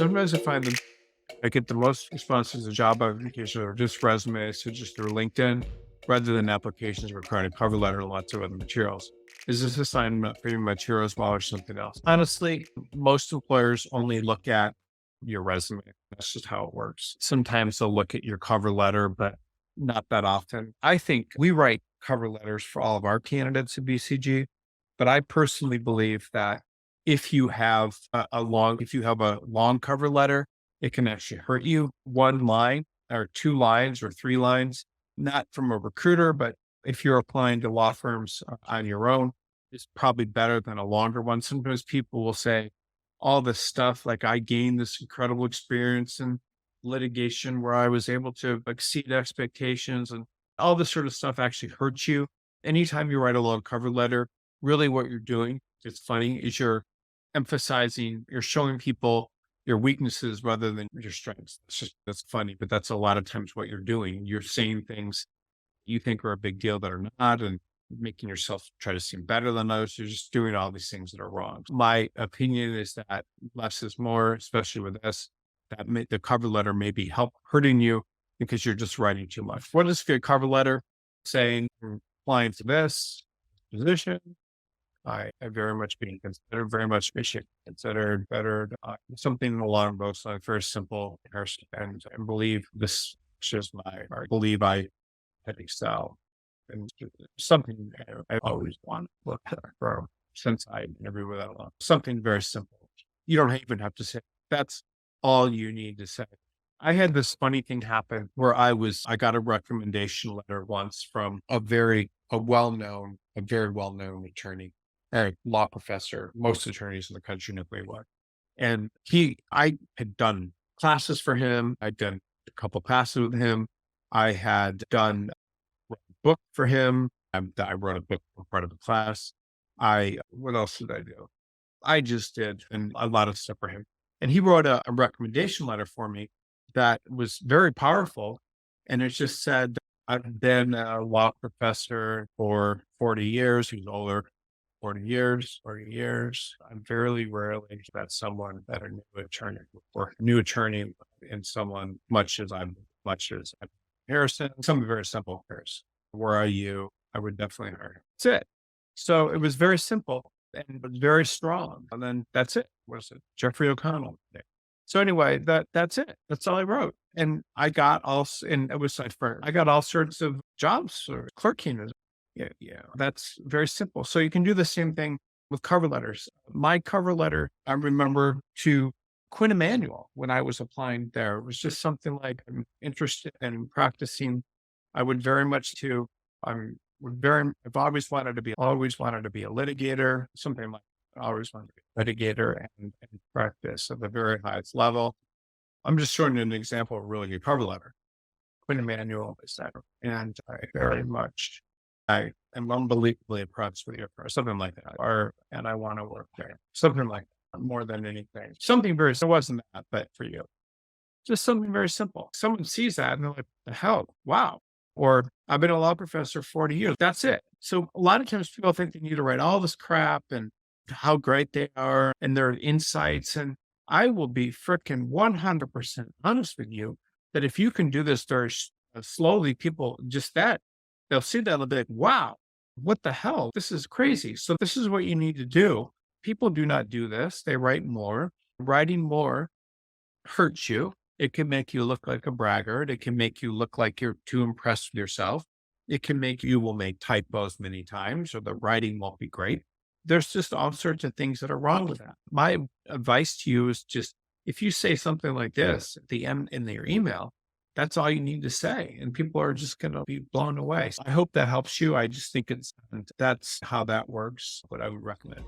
Sometimes I find them I get the most responses to job applications or just resumes, so just through LinkedIn, rather than applications requiring a cover letter and lots of other materials. Is this assignment for your materials while or something else? Honestly, most employers only look at your resume. That's just how it works. Sometimes they'll look at your cover letter, but not that often. I think we write cover letters for all of our candidates at BCG, but I personally believe that if you have a long cover letter, it can actually hurt you. One line or two lines or three lines, not from a recruiter, but if you're applying to law firms on your own, is probably better than a longer one. Sometimes people will say all this stuff, like I gained this incredible experience in litigation where I was able to exceed expectations and all this sort of stuff actually hurts you. Anytime you write a long cover letter, really what you're doing, it's funny, is you're showing people your weaknesses rather than your strengths. That's funny, but that's a lot of times what you're doing. You're saying things you think are a big deal that are not, and making yourself try to seem better than others. You're just doing all these things that are wrong. My opinion is that less is more, especially with this, the cover letter may be hurting you because you're just writing too much. What is a good cover letter saying? "I'm applying to this position. I very much being considered, very much appreciate considered better, something along those lines, very simple and believe this is I believe I excel and something I always want to look for since I interview with that long. Something very simple. You don't even have to say that's all you need to say. I had this funny thing happen where I got a recommendation letter once from a very well-known attorney, a law professor. Most attorneys in the country knew who he was. And I had done classes for him. I'd done a couple classes with him. I had done a book for him. I wrote a book for part of the class. What else did I do? I just did and a lot of stuff for him. And he wrote a recommendation letter for me that was very powerful. And it just said, I've been a law professor for 40 years. He's older, 40 years. I very rarely met someone that a new attorney in someone much as I'm Harrison, something very simple. Harrison, where are you? I would definitely hire him. That's it. So it was very simple and it was very strong. And then that's it. What is it? Jeffrey O'Connell. So anyway, that's it. That's all I wrote. And and it was like I got all sorts of jobs or clerking. Yeah, that's very simple. So you can do the same thing with cover letters. My cover letter, I remember to Quinn Emanuel when I was applying there, it was just something like I'm interested in practicing. I would very much to, I'm I've always wanted to be a litigator, something like I always wanted to be a litigator and practice at the very highest level. I'm just showing you an example of a really good cover letter. Quinn Emanuel is that, and I am unbelievably impressed with your career, something like that, and I want to work there, something like that, more than anything. Something it wasn't that, but for you, just something very simple. Someone sees that and they're like, the hell, wow. Or I've been a law professor 40 years. That's it. So a lot of times people think they need to write all this crap and how great they are and their insights. And I will be freaking 100% honest with you that if you can do this very slowly, they'll see that and they'll be like, wow, what the hell? This is crazy. So this is what you need to do. People do not do this. They write more. Writing more hurts you. It can make you look like a braggart. It can make you look like you're too impressed with yourself. You will make typos many times or the writing won't be great. There's just all sorts of things that are wrong with that. My advice to you is just, if you say something like this at the end in your email, that's all you need to say. And people are just going to be blown away. So I hope that helps you. I just think that's how that works, what I would recommend.